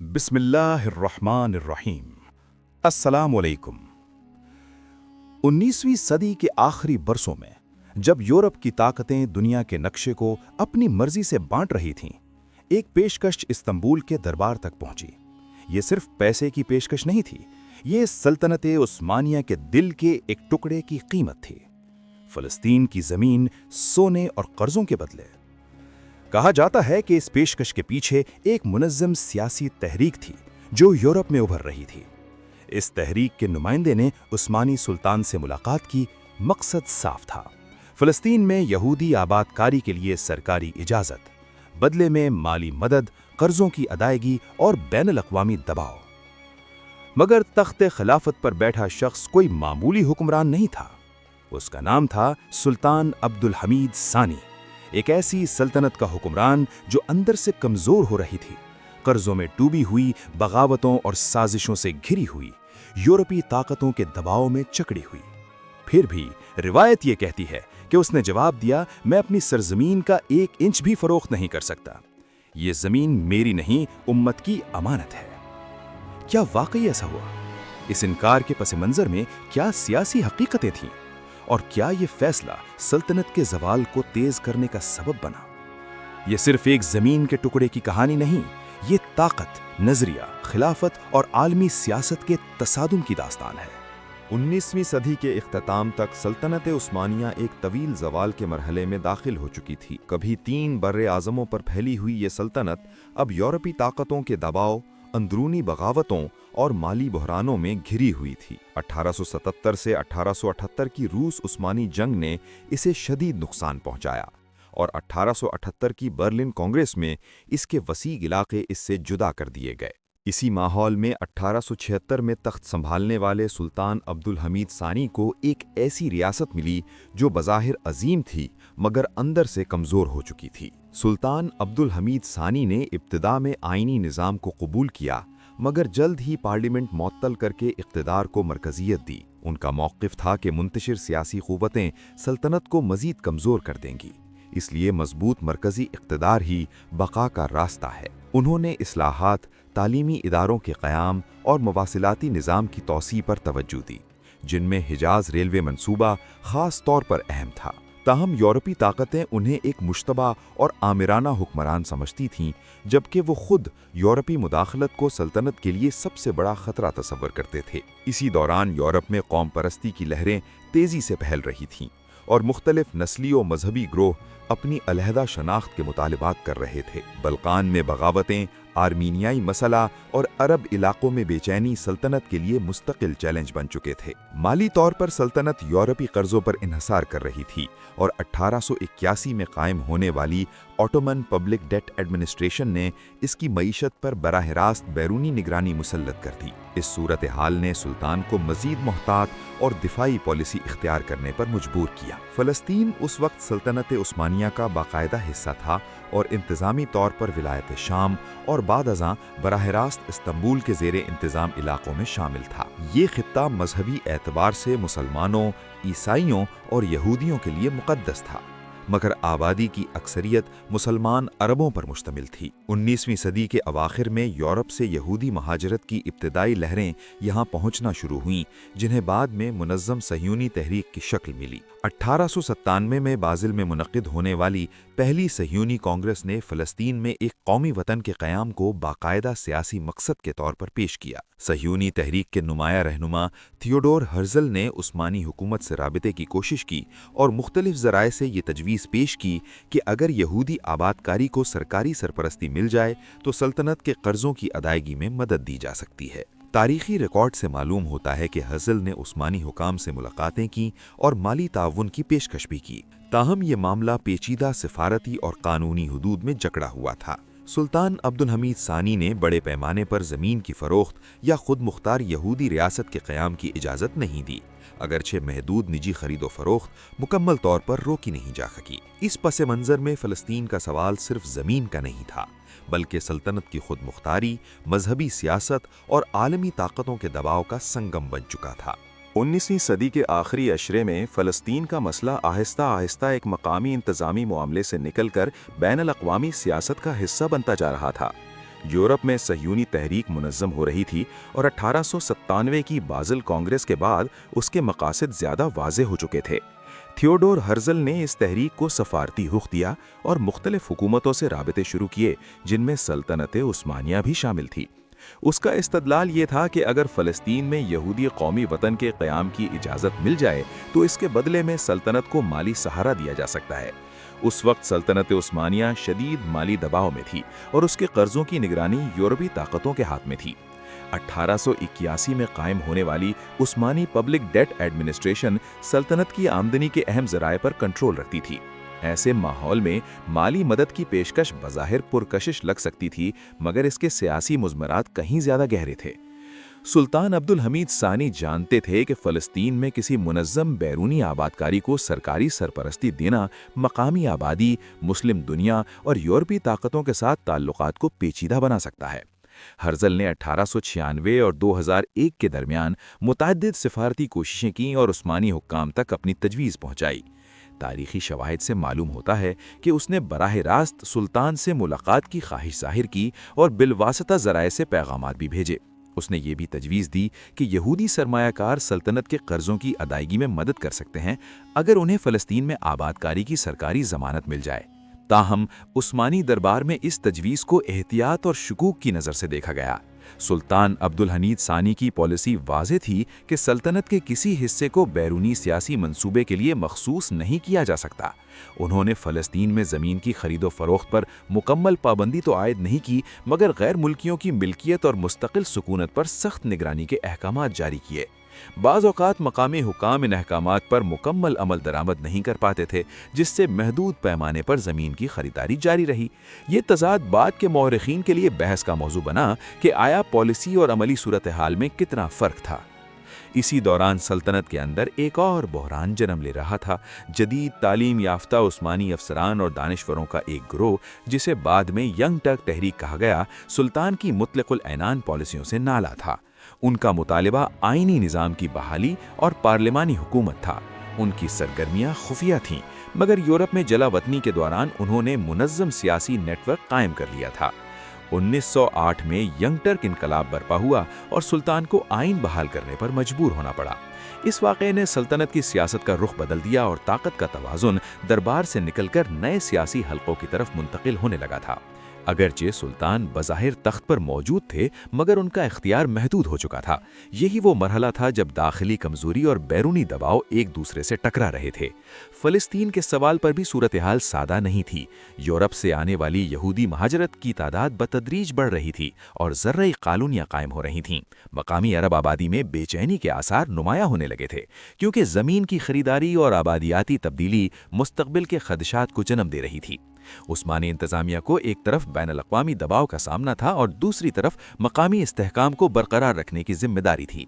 بسم اللہ الرحمن الرحیم۔ السلام علیکم۔ 19ویں صدی کے آخری برسوں میں جب یورپ کی طاقتیں دنیا کے نقشے کو اپنی مرضی سے بانٹ رہی تھیں، ایک پیشکش استنبول کے دربار تک پہنچی۔ یہ صرف پیسے کی پیشکش نہیں تھی، یہ سلطنت عثمانیہ کے دل کے ایک ٹکڑے کی قیمت تھی، فلسطین کی زمین سونے اور قرضوں کے بدلے۔ کہا جاتا ہے کہ اس پیشکش کے پیچھے ایک منظم سیاسی تحریک تھی جو یورپ میں ابھر رہی تھی۔ اس تحریک کے نمائندے نے عثمانی سلطان سے ملاقات کی۔ مقصد صاف تھا، فلسطین میں یہودی آباد کاری کے لیے سرکاری اجازت، بدلے میں مالی مدد، قرضوں کی ادائیگی اور بین الاقوامی دباؤ۔ مگر تخت خلافت پر بیٹھا شخص کوئی معمولی حکمران نہیں تھا۔ اس کا نام تھا سلطان عبد الحمید ثانی، ایک ایسی سلطنت کا حکمران جو اندر سے کمزور ہو رہی تھی، قرضوں میں ڈوبی ہوئی، بغاوتوں اور سازشوں سے گھری ہوئی، یورپی طاقتوں کے دباؤ میں جکڑی ہوئی۔ پھر بھی روایت یہ کہتی ہے کہ اس نے جواب دیا، میں اپنی سرزمین کا 1 انچ بھی فروخت نہیں کر سکتا۔ یہ زمین میری نہیں، امت کی امانت ہے۔ کیا واقعی ایسا ہوا؟ اس انکار کے پس منظر میں کیا سیاسی حقیقتیں تھیں؟ اور کیا یہ فیصلہ سلطنت کے زوال کو تیز کرنے کا سبب بنا؟ یہ صرف ایک زمین کے ٹکڑے کی کہانی نہیں، یہ طاقت، نظریہ، خلافت اور عالمی سیاست کے تصادم کی داستان ہے۔ 19ویں صدی کے اختتام تک سلطنت عثمانیہ ایک طویل زوال کے مرحلے میں داخل ہو چکی تھی۔ کبھی 3 بر اعظموں پر پھیلی ہوئی یہ سلطنت اب یورپی طاقتوں کے دباؤ، اندرونی بغاوتوں اور مالی بحرانوں میں گھری ہوئی تھی۔ 1877 سے 1878 کی روس عثمانی جنگ نے اسے شدید نقصان پہنچایا، اور 1878 کی برلن کانگریس میں اس کے وسیع علاقے اس سے جدا کر دیے گئے۔ اسی ماحول میں 1876 میں تخت سنبھالنے والے سلطان عبد الحمید ثانی کو ایک ایسی ریاست ملی جو بظاہر عظیم تھی مگر اندر سے کمزور ہو چکی تھی۔ سلطان عبد الحمید ثانی نے ابتدا میں آئینی نظام کو قبول کیا، مگر جلد ہی پارلیمنٹ معطل کر کے اقتدار کو مرکزیت دی۔ ان کا موقف تھا کہ منتشر سیاسی قوتیں سلطنت کو مزید کمزور کر دیں گی، اس لیے مضبوط مرکزی اقتدار ہی بقا کا راستہ ہے۔ انہوں نے اصلاحات، تعلیمی اداروں کے قیام اور مواصلاتی نظام کی توسیع پر توجہ دی، جن میں حجاز ریلوے منصوبہ خاص طور پر اہم تھا۔ تاہم یورپی طاقتیں انہیں ایک مشتبہ اور آمرانہ حکمران سمجھتی تھیں، جبکہ وہ خود یورپی مداخلت کو سلطنت کے لیے سب سے بڑا خطرہ تصور کرتے تھے۔ اسی دوران یورپ میں قوم پرستی کی لہریں تیزی سے پھیل رہی تھیں، اور مختلف نسلی و مذہبی گروہ اپنی علیحدہ شناخت کے مطالبات کر رہے تھے۔ بلقان میں بغاوتیں، آرمینیائی مسئلہ اور عرب علاقوں میں بے چینی سلطنت کے لیے مستقل چیلنج بن چکے تھے۔ مالی طور پر سلطنت یورپی قرضوں پر انحصار کر رہی تھی، اور 1881 میں قائم ہونے والی آٹومن پبلک ڈیٹ ایڈمنسٹریشن نے اس کی معیشت پر براہ راست بیرونی نگرانی مسلط کر دی۔ اس صورتحال نے سلطان کو مزید محتاط اور دفاعی پالیسی اختیار کرنے پر مجبور کیا۔ فلسطین اس وقت سلطنت عثمانیہ کا باقاعدہ حصہ تھا اور انتظامی طور پر ولایت شام اور بعد ازاں براہ راست استنبول کے زیر انتظام علاقوں میں شامل تھا۔ یہ خطہ مذہبی اعتبار سے مسلمانوں، عیسائیوں اور یہودیوں کے لیے مقدس تھا، مگر آبادی کی اکثریت مسلمان عربوں پر مشتمل تھی۔ 19ویں صدی کے اواخر میں یورپ سے یہودی مہاجرت کی ابتدائی لہریں یہاں پہنچنا شروع ہوئیں، جنہیں بعد میں منظم صہیونی تحریک کی شکل ملی۔ 1897 میں بازل میں منعقد ہونے والی پہلی صہیونی کانگریس نے فلسطین میں ایک قومی وطن کے قیام کو باقاعدہ سیاسی مقصد کے طور پر پیش کیا۔ صہیونی تحریک کے نمایاں رہنما تھیوڈور ہرزل نے عثمانی حکومت سے رابطے کی کوشش کی اور مختلف ذرائع سے یہ تجویز پیش کی کہ اگر یہودی آباد کاری کو سرکاری سرپرستی مل جائے تو سلطنت کے قرضوں کی ادائیگی میں مدد دی جا سکتی ہے۔ تاریخی ریکارڈ سے معلوم ہوتا ہے کہ ہرزل نے عثمانی حکام سے ملاقاتیں کیں اور مالی تعاون کی پیشکش بھی کی، تاہم یہ معاملہ پیچیدہ سفارتی اور قانونی حدود میں جکڑا ہوا تھا۔ سلطان عبد الحمید ثانی نے بڑے پیمانے پر زمین کی فروخت یا خود مختار یہودی ریاست کے قیام کی اجازت نہیں دی، اگرچہ محدود نجی خرید و فروخت مکمل طور پر روکی نہیں جا سکی۔ اس پس منظر میں فلسطین کا سوال صرف زمین کا نہیں تھا، بلکہ سلطنت کی خود مختاری، مذہبی سیاست اور عالمی طاقتوں کے دباؤ کا سنگم بن چکا تھا۔ 19ویں صدی کے آخری عشرے میں فلسطین کا مسئلہ آہستہ آہستہ ایک مقامی انتظامی معاملے سے نکل کر بین الاقوامی سیاست کا حصہ بنتا جا رہا تھا۔ یورپ میں صہیونی تحریک منظم ہو رہی تھی اور 1897 کی بازل کانگریس کے بعد اس کے مقاصد زیادہ واضح ہو چکے تھے۔ تھیوڈور ہرزل نے اس تحریک کو سفارتی رخ دیا اور مختلف حکومتوں سے رابطے شروع کیے، جن میں سلطنت عثمانیہ بھی شامل تھی۔ اس کا استدلال یہ تھا کہ اگر فلسطین میں یہودی قومی وطن کے قیام کی اجازت مل جائے تو اس کے بدلے میں سلطنت کو مالی سہارا دیا جا سکتا ہے۔ اس وقت سلطنت عثمانیہ شدید مالی دباؤ میں تھی اور اس کے قرضوں کی نگرانی یورپی طاقتوں کے ہاتھ میں تھی۔ 1881 میں قائم ہونے والی عثمانی پبلک ڈیٹ ایڈمنسٹریشن سلطنت کی آمدنی کے اہم ذرائع پر کنٹرول رکھتی تھی۔ ایسے ماحول میں مالی مدد کی پیشکش بظاہر پرکشش لگ سکتی تھی، مگر اس کے سیاسی مضمرات کہیں زیادہ گہرے تھے۔ سلطان عبد الحمید ثانی جانتے تھے کہ فلسطین میں کسی منظم بیرونی آبادکاری کو سرکاری سرپرستی دینا مقامی آبادی، مسلم دنیا اور یورپی طاقتوں کے ساتھ تعلقات کو پیچیدہ بنا سکتا ہے۔ ہرزل نے 1896 اور 2001 کے درمیان متعدد سفارتی کوششیں کیں اور عثمانی حکام تک اپنی تجویز پہنچائی۔ تاریخی شواہد سے معلوم ہوتا ہے کہ اس نے براہ راست سلطان سے ملاقات کی خواہش ظاہر کی اور بالواسطہ ذرائع سے پیغامات بھی بھیجے۔ اس نے یہ بھی تجویز دی کہ یہودی سرمایہ کار سلطنت کے قرضوں کی ادائیگی میں مدد کر سکتے ہیں اگر انہیں فلسطین میں آبادکاری کی سرکاری ضمانت مل جائے۔ تاہم عثمانی دربار میں اس تجویز کو احتیاط اور شکوک کی نظر سے دیکھا گیا۔ سلطان عبد الحمید ثانی کی پالیسی واضح تھی کہ سلطنت کے کسی حصے کو بیرونی سیاسی منصوبے کے لیے مخصوص نہیں کیا جا سکتا۔ انہوں نے فلسطین میں زمین کی خرید و فروخت پر مکمل پابندی تو عائد نہیں کی، مگر غیر ملکیوں کی ملکیت اور مستقل سکونت پر سخت نگرانی کے احکامات جاری کیے۔ بعض اوقات مقامی حکام ان احکامات پر مکمل عمل درآمد نہیں کر پاتے تھے، جس سے محدود پیمانے پر زمین کی خریداری جاری رہی۔ یہ تضاد بعد کے مورخین کے لیے بحث کا موضوع بنا کہ آیا پالیسی اور عملی صورتحال میں کتنا فرق تھا۔ اسی دوران سلطنت کے اندر ایک اور بحران جنم لے رہا تھا۔ جدید تعلیم یافتہ عثمانی افسران اور دانشوروں کا ایک گروہ، جسے بعد میں ینگ ٹرک تحریک کہا گیا، سلطان کی مطلق العنان پالیسیوں سے نالا تھا۔ ان کا مطالبہ آئینی نظام کی بحالی اور پارلیمانی حکومت تھا۔ ان کی سرگرمیاں خفیہ تھیں، مگر یورپ میں جلا وطنی کے دوران انہوں نے منظم سیاسی نیٹ ورک قائم کر لیا تھا۔ 1908 میں ینگ ٹرک انقلاب برپا ہوا اور سلطان کو آئین بحال کرنے پر مجبور ہونا پڑا۔ اس واقعے نے سلطنت کی سیاست کا رخ بدل دیا اور طاقت کا توازن دربار سے نکل کر نئے سیاسی حلقوں کی طرف منتقل ہونے لگا تھا۔ اگرچہ سلطان بظاہر تخت پر موجود تھے، مگر ان کا اختیار محدود ہو چکا تھا۔ یہی وہ مرحلہ تھا جب داخلی کمزوری اور بیرونی دباؤ ایک دوسرے سے ٹکرا رہے تھے۔ فلسطین کے سوال پر بھی صورتحال سادہ نہیں تھی۔ یورپ سے آنے والی یہودی مہاجرت کی تعداد بتدریج بڑھ رہی تھی اور زرعی کالونیاں قائم ہو رہی تھیں۔ مقامی عرب آبادی میں بے چینی کے آثار نمایاں ہونے لگے تھے، کیونکہ زمین کی خریداری اور آبادیاتی تبدیلی مستقبل کے خدشات کو جنم دے رہی تھی۔ عثمانی انتظامیہ کو ایک طرف بین الاقوامی دباؤ کا سامنا تھا اور دوسری طرف مقامی استحکام کو برقرار رکھنے کی ذمہ داری تھی۔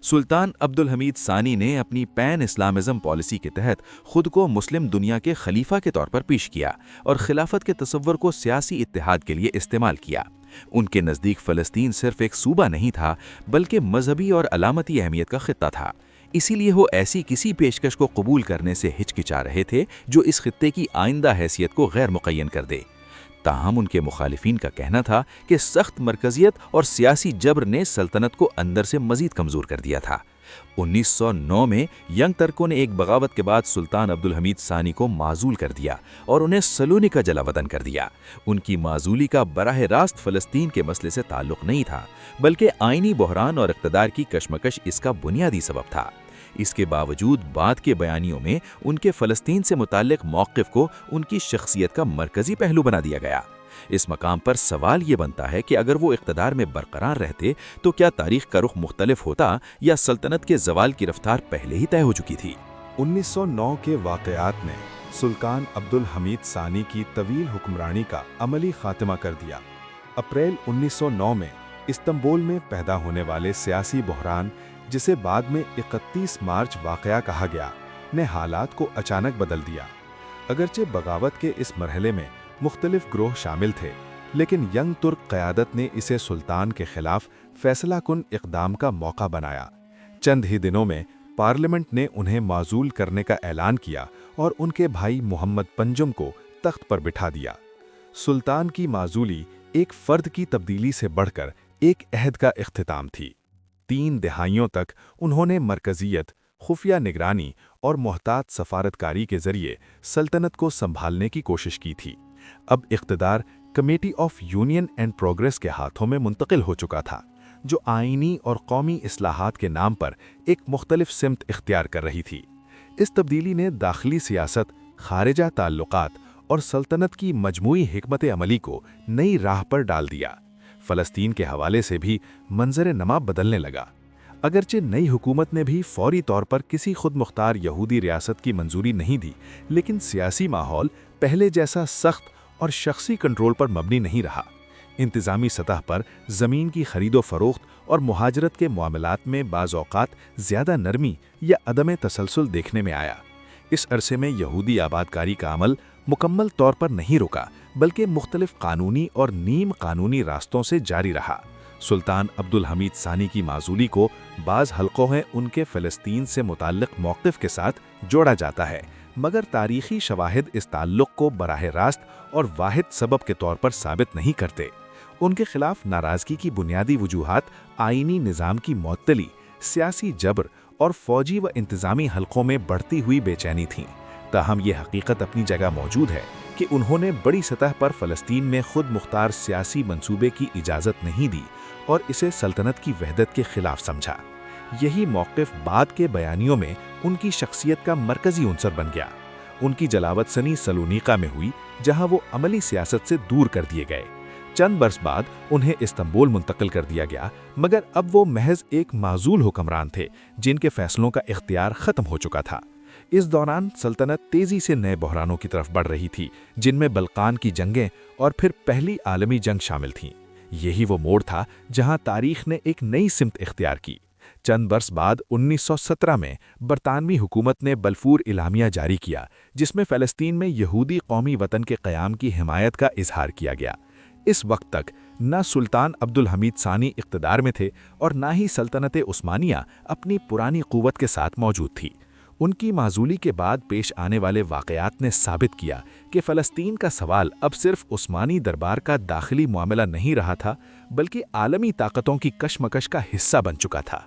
سلطان عبد الحمید ثانی نے اپنی پین اسلامزم پالیسی کے تحت خود کو مسلم دنیا کے خلیفہ کے طور پر پیش کیا اور خلافت کے تصور کو سیاسی اتحاد کے لیے استعمال کیا۔ ان کے نزدیک فلسطین صرف ایک صوبہ نہیں تھا، بلکہ مذہبی اور علامتی اہمیت کا خطہ تھا۔ اسی لیے وہ ایسی کسی پیشکش کو قبول کرنے سے ہچکچا رہے تھے جو اس خطے کی آئندہ حیثیت کو غیر مقین کر دے۔ تاہم ان کے مخالفین کا کہنا تھا کہ سخت مرکزیت اور سیاسی جبر نے سلطنت کو اندر سے مزید کمزور کر دیا تھا۔ 1909 میں ینگ ترکوں نے ایک بغاوت کے بعد سلطان عبد الحمید ثانی کو معزول کر دیا اور انہیں سلونی کا جلا وطن کر دیا۔ ان کی معزولی کا براہ راست فلسطین کے مسئلے سے تعلق نہیں تھا، بلکہ آئینی بحران اور اقتدار کی کشمکش اس کا بنیادی سبب تھا۔ اس کے باوجود بعد کے بیانیوں میں ان کے فلسطین سے متعلق موقف کو ان کی شخصیت کا مرکزی پہلو بنا دیا گیا۔ اس مقام پر سوال یہ بنتا ہے کہ اگر وہ اقتدار میں برقرار رہتے تو کیا تاریخ کا رخ مختلف ہوتا یا سلطنت کے زوال کی رفتار پہلے ہی طے ہو چکی تھی؟ 1909 کے واقعات نے سلطان عبد الحمید ثانی کی طویل حکمرانی کا عملی خاتمہ کر دیا۔ اپریل 1909 میں استنبول میں پیدا ہونے والے سیاسی بحران، جسے بعد میں 31 مارچ واقعہ کہا گیا، نے حالات کو اچانک بدل دیا۔ اگرچہ بغاوت کے اس مرحلے میں مختلف گروہ شامل تھے، لیکن ینگ ترک قیادت نے اسے سلطان کے خلاف فیصلہ کن اقدام کا موقع بنایا۔ چند ہی دنوں میں پارلیمنٹ نے انہیں معزول کرنے کا اعلان کیا اور ان کے بھائی محمد پنجم کو تخت پر بٹھا دیا۔ سلطان کی معزولی ایک فرد کی تبدیلی سے بڑھ کر ایک عہد کا اختتام تھی۔ 3 دہائیوں تک انہوں نے مرکزیت، خفیہ نگرانی اور محتاط سفارتکاری کے ذریعے سلطنت کو سنبھالنے کی کوشش کی تھی۔ اب اقتدار committee of union and progress کے ہاتھوں میں منتقل ہو چکا تھا، جو آئینی اور قومی اصلاحات کے نام پر ایک مختلف سمت اختیار کر رہی تھی۔ اس تبدیلی نے داخلی سیاست، خارجہ تعلقات اور سلطنت کی مجموعی حکمت عملی کو نئی راہ پر ڈال دیا۔ فلسطین کے حوالے سے بھی منظر نما بدلنے لگا۔ اگرچہ نئی حکومت نے بھی فوری طور پر کسی خود مختار یہودی ریاست کی منظوری نہیں دی، لیکن سیاسی ماحول پہلے جیسا سخت اور شخصی کنٹرول پر مبنی نہیں رہا۔ انتظامی سطح پر زمین کی خرید و فروخت اور مہاجرت کے معاملات میں بعض اوقات زیادہ نرمی یا عدم تسلسل دیکھنے میں آیا۔ اس عرصے میں یہودی آبادکاری کا عمل مکمل طور پر نہیں رکا، بلکہ مختلف قانونی اور نیم قانونی راستوں سے جاری رہا۔ سلطان عبد الحمید ثانی کی معزولی کو بعض حلقوں میں ان کے فلسطین سے متعلق موقف کے ساتھ جوڑا جاتا ہے، مگر تاریخی شواہد اس تعلق کو براہ راست اور واحد سبب کے طور پر ثابت نہیں کرتے۔ ان کے خلاف ناراضگی کی بنیادی وجوہات آئینی نظام کی معطلی، سیاسی جبر اور فوجی و انتظامی حلقوں میں بڑھتی ہوئی بے چینی تھیں۔ تاہم یہ حقیقت اپنی جگہ موجود ہے کہ انہوں نے بڑی سطح پر فلسطین میں خود مختار سیاسی منصوبے کی اجازت نہیں دی اور اسے سلطنت کی وحدت کے خلاف سمجھا۔ یہی موقف بعد کے بیانیوں میں ان کی شخصیت کا مرکزی عنصر بن گیا۔ ان کی جلاوط سنی سلونیقہ میں ہوئی، جہاں وہ عملی سیاست سے دور کر دیے گئے۔ چند برس بعد انہیں استنبول منتقل کر دیا گیا، مگر اب وہ محض ایک معزول حکمران تھے جن کے فیصلوں کا اختیار ختم ہو چکا تھا۔ اس دوران سلطنت تیزی سے نئے بحرانوں کی طرف بڑھ رہی تھی، جن میں بلقان کی جنگیں اور پھر پہلی عالمی جنگ شامل تھیں۔ یہی وہ موڑ تھا جہاں تاریخ نے ایک نئی سمت اختیار کی۔ چند برس بعد 1917 میں برطانوی حکومت نے بلفور اعلامیہ جاری کیا، جس میں فلسطین میں یہودی قومی وطن کے قیام کی حمایت کا اظہار کیا گیا۔ اس وقت تک نہ سلطان عبد الحمید ثانی اقتدار میں تھے اور نہ ہی سلطنت عثمانیہ اپنی پرانی قوت کے ساتھ موجود تھی۔ ان کی معزولی کے بعد پیش آنے والے واقعات نے ثابت کیا کہ فلسطین کا سوال اب صرف عثمانی دربار کا داخلی معاملہ نہیں رہا تھا، بلکہ عالمی طاقتوں کی کشمکش کا حصہ بن چکا تھا۔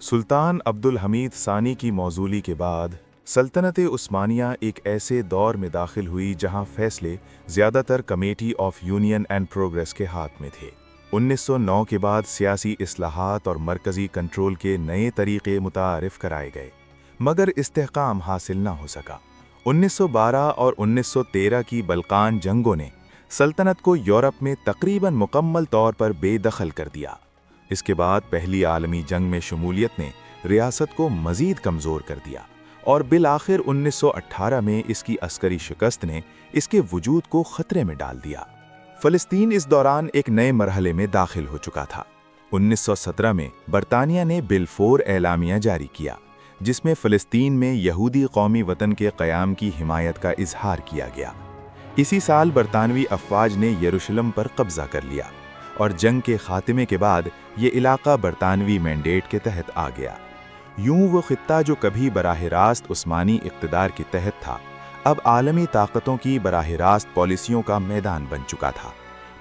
سلطان عبد الحمید ثانی کی معزولی کے بعد سلطنت عثمانیہ ایک ایسے دور میں داخل ہوئی جہاں فیصلے زیادہ تر committee of union and progress کے ہاتھ میں تھے۔ 1909 کے بعد سیاسی اصلاحات اور مرکزی کنٹرول کے نئے طریقے متعارف کرائے گئے، مگر استحکام حاصل نہ ہو سکا۔ 1912 اور 1913 کی بلقان جنگوں نے سلطنت کو یورپ میں تقریباً مکمل طور پر بے دخل کر دیا۔ اس کے بعد پہلی عالمی جنگ میں شمولیت نے ریاست کو مزید کمزور کر دیا اور بالآخر 1918 میں اس کی عسکری شکست نے اس کے وجود کو خطرے میں ڈال دیا۔ فلسطین اس دوران ایک نئے مرحلے میں داخل ہو چکا تھا۔ 1917 میں برطانیہ نے بلفور اعلامیہ جاری کیا، جس میں فلسطین میں یہودی قومی وطن کے قیام کی حمایت کا اظہار کیا گیا۔ اسی سال برطانوی افواج نے یروشلم پر قبضہ کر لیا اور جنگ کے خاتمے کے بعد یہ علاقہ برطانوی مینڈیٹ کے تحت آ گیا۔ یوں وہ خطہ جو کبھی براہ راست عثمانی اقتدار کے تحت تھا، اب عالمی طاقتوں کی براہ راست پالیسیوں کا میدان بن چکا تھا۔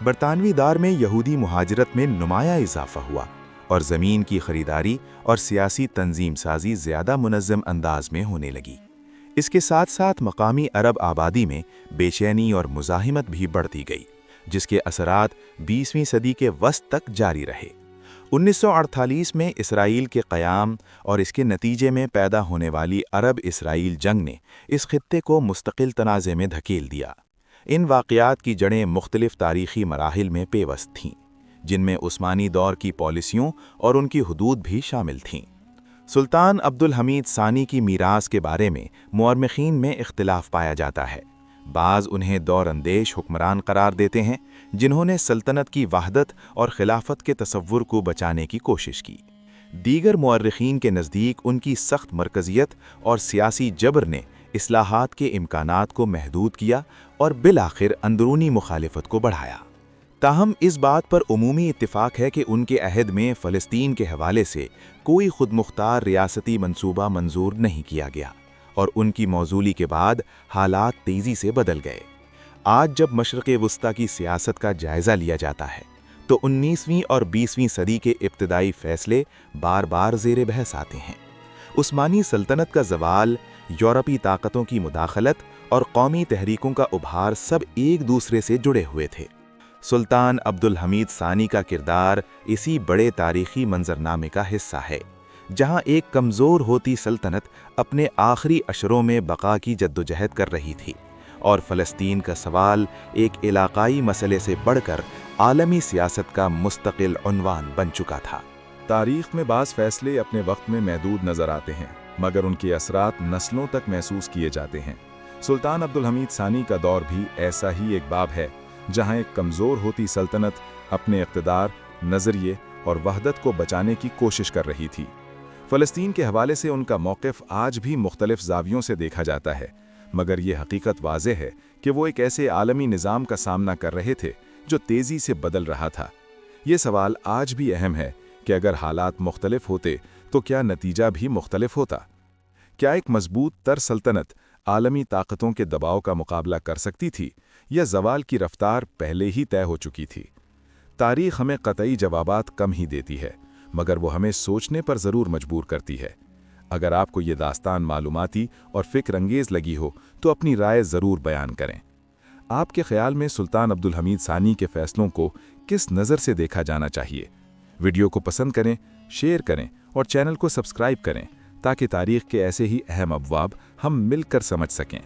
برطانوی دار میں یہودی مہاجرت میں نمایاں اضافہ ہوا اور زمین کی خریداری اور سیاسی تنظیم سازی زیادہ منظم انداز میں ہونے لگی۔ اس کے ساتھ ساتھ مقامی عرب آبادی میں بے چینی اور مزاحمت بھی بڑھتی گئی، جس کے اثرات 20ویں صدی کے وسط تک جاری رہے۔ 1948 میں اسرائیل کے قیام اور اس کے نتیجے میں پیدا ہونے والی عرب اسرائیل جنگ نے اس خطے کو مستقل تنازع میں دھکیل دیا۔ ان واقعات کی جڑیں مختلف تاریخی مراحل میں پیوست تھیں، جن میں عثمانی دور کی پالیسیوں اور ان کی حدود بھی شامل تھیں۔ سلطان عبد الحمید ثانی کی میراث کے بارے میں مورخین میں اختلاف پایا جاتا ہے۔ بعض انہیں دور اندیش حکمران قرار دیتے ہیں جنہوں نے سلطنت کی وحدت اور خلافت کے تصور کو بچانے کی کوشش کی۔ دیگر مورخین کے نزدیک ان کی سخت مرکزیت اور سیاسی جبر نے اصلاحات کے امکانات کو محدود کیا اور بالآخر اندرونی مخالفت کو بڑھایا۔ تاہم اس بات پر عمومی اتفاق ہے کہ ان کے عہد میں فلسطین کے حوالے سے کوئی خود مختار ریاستی منصوبہ منظور نہیں کیا گیا اور ان کی معزولی کے بعد حالات تیزی سے بدل گئے۔ آج جب مشرق وسطی کی سیاست کا جائزہ لیا جاتا ہے تو 19ویں اور 20ویں صدی کے ابتدائی فیصلے بار بار زیر بحث آتے ہیں۔ عثمانی سلطنت کا زوال، یورپی طاقتوں کی مداخلت اور قومی تحریکوں کا ابھار سب ایک دوسرے سے جڑے ہوئے تھے۔ سلطان عبد الحمید ثانی کا کردار اسی بڑے تاریخی منظرنامے کا حصہ ہے، جہاں ایک کمزور ہوتی سلطنت اپنے آخری اشروں میں بقا کی جدوجہد کر رہی تھی، اور فلسطین کا سوال ایک علاقائی مسئلے سے بڑھ کر عالمی سیاست کا مستقل عنوان بن چکا تھا۔ تاریخ میں بعض فیصلے اپنے وقت میں محدود نظر آتے ہیں، مگر ان کے اثرات نسلوں تک محسوس کیے جاتے ہیں۔ سلطان عبد الحمید ثانی کا دور بھی ایسا ہی ایک باب ہے، جہاں ایک کمزور ہوتی سلطنت اپنے اقتدار، نظریے اور وحدت کو بچانے کی کوشش کر رہی تھی۔ فلسطین کے حوالے سے ان کا موقف آج بھی مختلف زاویوں سے دیکھا جاتا ہے، مگر یہ حقیقت واضح ہے کہ وہ ایک ایسے عالمی نظام کا سامنا کر رہے تھے جو تیزی سے بدل رہا تھا۔ یہ سوال آج بھی اہم ہے کہ اگر حالات مختلف ہوتے تو کیا نتیجہ بھی مختلف ہوتا؟ کیا ایک مضبوط تر سلطنت عالمی طاقتوں کے دباؤ کا مقابلہ کر سکتی تھی، یا زوال کی رفتار پہلے ہی طے ہو چکی تھی؟ تاریخ ہمیں قطعی جوابات کم ہی دیتی ہے، مگر وہ ہمیں سوچنے پر ضرور مجبور کرتی ہے۔ اگر آپ کو یہ داستان معلوماتی اور فکر انگیز لگی ہو تو اپنی رائے ضرور بیان کریں۔ آپ کے خیال میں سلطان عبد الحمید ثانی کے فیصلوں کو کس نظر سے دیکھا جانا چاہیے؟ ویڈیو کو پسند کریں، شیئر کریں اور چینل کو سبسکرائب کریں تاکہ تاریخ کے ایسے ہی اہم ابواب ہم مل کر سمجھ سکیں۔